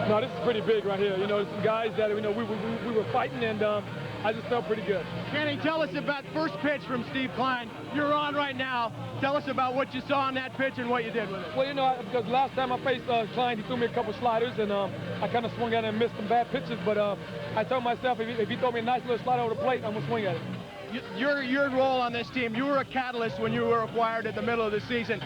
No, this is pretty big right here. You know, some guys that, you know, we were fighting, and I just felt pretty good. Kenny, tell us about first pitch from Steve Klein. You're on right now. Tell us about what you saw on that pitch and what you did with it. Well, you know, because last time I faced Klein, he threw me a couple sliders, and I kind of swung at him and missed some bad pitches. But I told myself, if he throw me a nice little slider over the plate, I'm going to swing at it. Your role on this team, you were a catalyst when you were acquired at the middle of the season.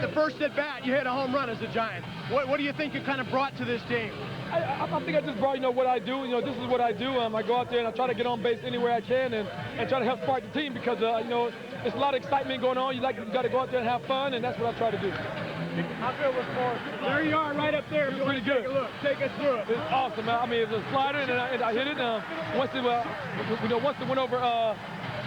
The first at bat, you hit a home run as a Giant. What do you think you kind of brought to this team? I think I just brought, you know, what I do. You know, this is what I do. I go out there and I try to get on base anywhere I can and try to help spark the team because, you know, there's a lot of excitement going on. You got to go out there and have fun, and that's what I try to do. How good was Forrest? There you are, right up there. It's pretty good. Take a look. Take us through it. It's awesome. I mean, it was a slider, and I hit it. Once it went over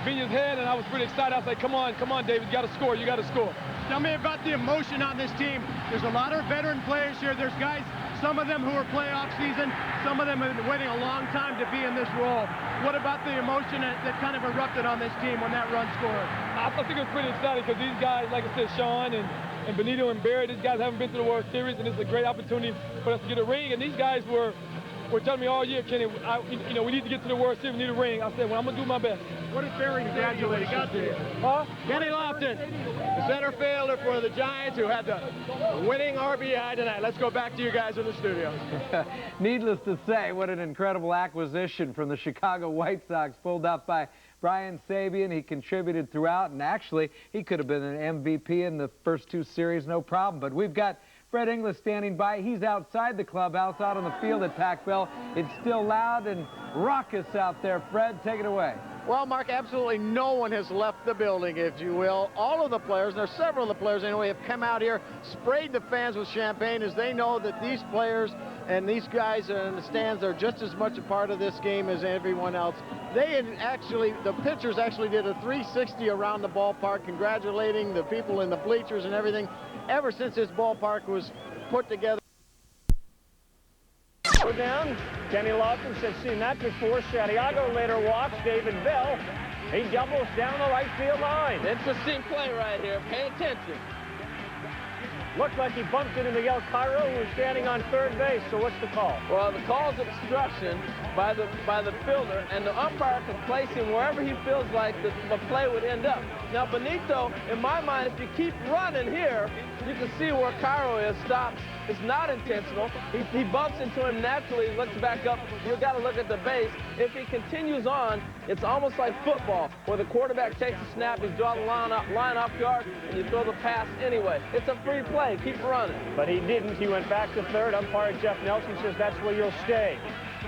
Vinya's head, and I was pretty excited. I said, come on, David, you got to score. You got to score. Tell me about the emotion on this team. There's a lot of veteran players here. There's guys, some of them who are playoff season, some of them have been waiting a long time to be in this role. What about the emotion that kind of erupted on this team when that run scored? I think it was pretty exciting because these guys, like I said, Sean and Benito and Barry, these guys haven't been to the World Series, and it's a great opportunity for us to get a ring. And these guys were telling me all year, Kenny, you know, we need to get to the World Series, we need a ring. I said, well, I'm going to do my best. What did Barry congratulate you to? Huh? Kenny Lofton, the center fielder for the Giants, who had the winning RBI tonight. Let's go back to you guys in the studio. Needless to say, what an incredible acquisition from the Chicago White Sox, pulled up by Brian Sabean. He contributed throughout, and actually, he could have been an MVP in the first two series, no problem. But we've got Fred Inglis standing by. He's outside the clubhouse, out on the field at Pac-Bell. It's still loud and raucous out there. Fred, take it away. Well, Mark, absolutely no one has left the building, if you will. All of the players, and there's several of the players anyway, have come out here, sprayed the fans with champagne as they know that these players and these guys in the stands are just as much a part of this game as everyone else. They had actually, the pitchers actually did a 360 around the ballpark, congratulating the people in the bleachers and everything ever since this ballpark was put together. Down. Kenny Lofton said, seen that before. Santiago later walks. David Bell, he doubles down the right field line. Interesting play right here. Pay attention. Looked like he bumped into Miguel Cairo, who was standing on third base. So what's the call? Well, the call's obstruction by the fielder, and the umpire can place him wherever he feels like the play would end up. Now, Benito, in my mind, if you keep running here, you can see where Cairo is, stops. It's not intentional. He bumps into him naturally, looks back up. You've got to look at the base. If he continues on, it's almost like football, where the quarterback takes a snap, you draw the line off guard, and you throw the pass anyway. It's a free play. Keep running. But he didn't. He went back to third. Umpire Jeff Nelson says that's where you'll stay.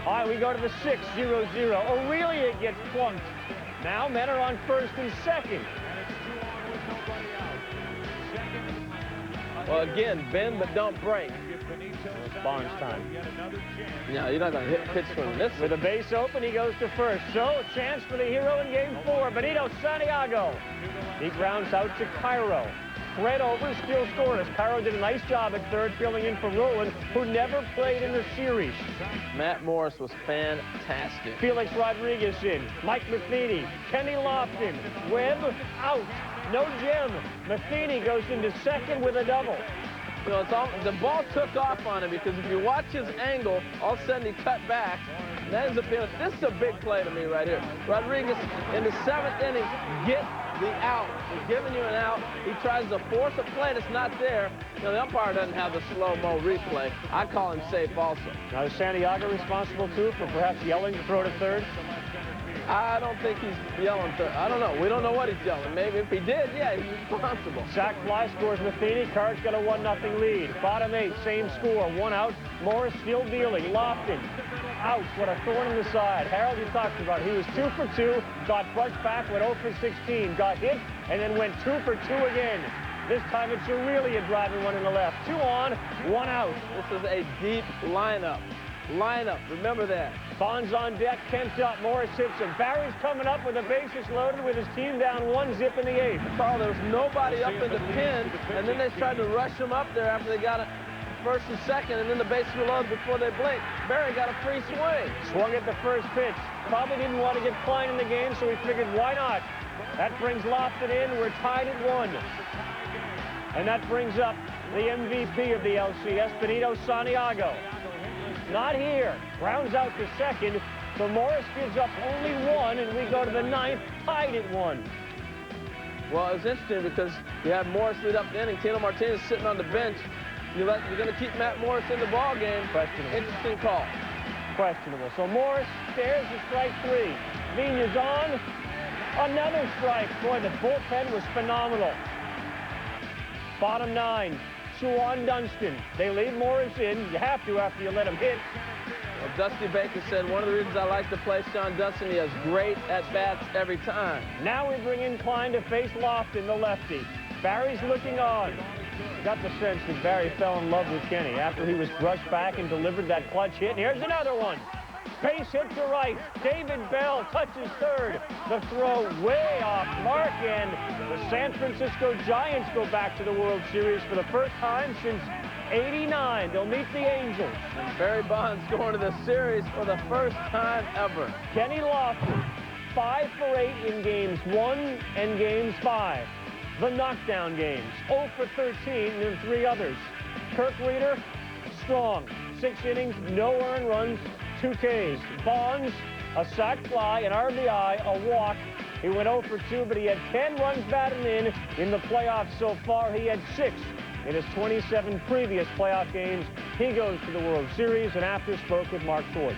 All right, we go to the 6-0-0. Aurilia gets plunked. Now men are on first and second. Well, again, bend but don't break. Barnes time. No, you're not going to hit pitch from this. With a base open, he goes to first. So, a chance for the hero in game 4, Benito Santiago. He grounds out to Cairo. Thread over, still scoreless. Cairo did a nice job at third, filling in for Roland, who never played in the series. Matt Morris was fantastic. Felix Rodriguez in. Mike Matheny. Kenny Lofton. Webb out. No Jim. Matheny goes into second with a double. You know, the ball took off on him because if you watch his angle, all of a sudden he cut back. That ends up being, this is a big play to me right here. Rodriguez in the 7th inning, get the out. He's giving you an out. He tries to force a play that's not there. You know, the umpire doesn't have the slow-mo replay. I call him safe also. Now, is Santiago responsible, too, for perhaps yelling to throw to third? I don't think he's yelling. I don't know. We don't know what he's yelling. Maybe if he did, yeah, he's responsible. Sack fly scores Matheny. Cards got a 1-0 lead. Bottom 8, same score. 1 out. Morris still dealing. Lofton out. What a thorn in the side. Harold, you talked about. He was 2 for 2. Got buzzed back. Went 0 for 16. Got hit and then went 2 for 2 again. This time it's Aurilia driving one in the left. 2 on, 1 out. This is a deep lineup. Remember that. Bonds on deck, Kent up, Morris hits him. Barry's coming up with the bases loaded with his team down 1-zip in the 8th. Carl, there was nobody up in the pen, and then they tried to rush him up there after they got it first and second, and then the bases were loaded before they blinked. Barry got a free swing. Swung at the first pitch. Probably didn't want to get Klein in the game, so he figured, why not? That brings Lofton in. We're tied at 1. And that brings up the MVP of the LCS, Benito Santiago. not here. Grounds out to second, so Morris gives up only 1, and we go to the 9th, tied at 1. Well, it was interesting because you have Morris lead up the inning. Tino Martinez sitting on the bench. You're going to keep Matt Morris in the ball game. Questionable. Interesting call. Questionable. So Morris stares at strike 3. Vigna's on. Another strike. Boy, the bullpen was phenomenal. Bottom 9, Shawan Dunston. They leave Morris in. You have to after you let him hit. Well, Dusty Baker said, one of the reasons I like to play Sean Dunston, he has great at-bats every time. Now we bring in Klein to face Lofton, the lefty. Barry's looking on. Got the sense that Barry fell in love with Kenny after he was brushed back and delivered that clutch hit. And here's another one. Base hit to right. David Bell touches third. The throw way off mark, and the San Francisco Giants go back to the World Series for the first time since '89. They'll meet the Angels. And Barry Bonds going to the series for the first time ever. Kenny Lofton, 5 for 8 in games 1 and games 5. The knockdown games, 0 for 13 in 3 others. Kirk Rueter, strong. 6 innings, no earned runs, 2 Ks. Bonds, a sac fly, an RBI, a walk. He went 0 for 2, but he had 10 runs batted in the playoffs so far. He had 6 in his 27 previous playoff games. He goes to the World Series, and after spoke with Mark Schwartz.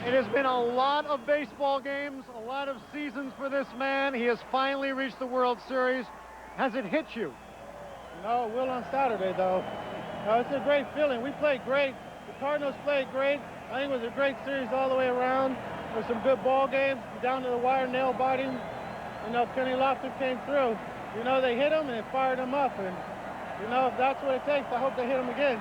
It has been a lot of baseball games, a lot of seasons for this man. He has finally reached the World Series. Has it hit you? No, it will on Saturday, though. It's a great feeling. We played great. The Cardinals played great. I think it was a great series all the way around. There were some good ball games, down to the wire, nail biting. You know, Kenny Lofton came through. You know, they hit him and it fired him up. And, you know, if that's what it takes, I hope they hit him again.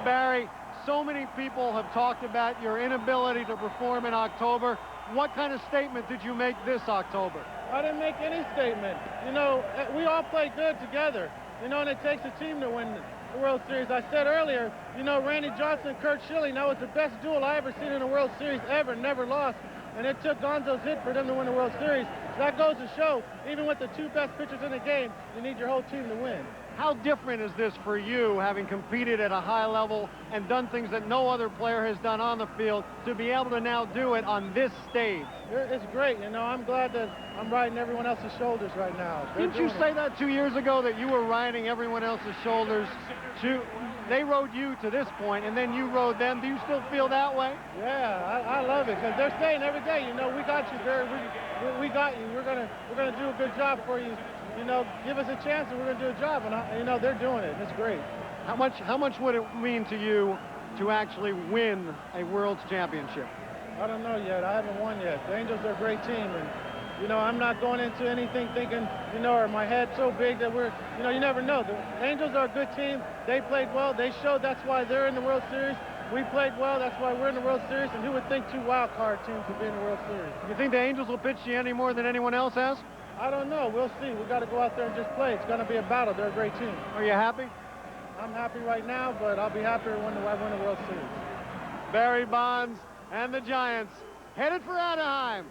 Barry, so many people have talked about your inability to perform in October. What kind of statement did you make this October? I didn't make any statement. You know, we all play good together. You know, and it takes a team to win the World Series. I said earlier, you know, Randy Johnson and Kurt Schilling, that was the best duel I ever seen in a World Series ever, never lost. And it took Gonzo's hit for them to win the World Series. That goes to show, even with the 2 best pitchers in the game, you need your whole team to win. How different is this for you, having competed at a high level and done things that no other player has done on the field, to be able to now do it on this stage? It's great. You know, I'm glad that I'm riding everyone else's shoulders right now. Didn't you say that 2 years ago, that you were riding everyone else's shoulders? They rode you to this point, and then you rode them. Do you still feel that way? Yeah, I love it, because they're saying every day, you know, we got you, Barry. We got you. We're gonna do a good job for you. You know, give us a chance and we're going to do a job. And, you know, they're doing it. It's great. How much would it mean to you to actually win a World Championship? I don't know yet. I haven't won yet. The Angels are a great team. And, you know, I'm not going into anything thinking, you know, or my head so big that we're, you know, you never know. The Angels are a good team. They played well. They showed that's why they're in the World Series. We played well. That's why we're in the World Series. And who would think 2 wild card teams would be in the World Series? You think the Angels will pitch you any more than anyone else has? I don't know. We'll see. We got to go out there and just play. It's going to be a battle. They're a great team. Are you happy? I'm happy right now, but I'll be happier when I win the World Series. Barry Bonds and the Giants headed for Anaheim.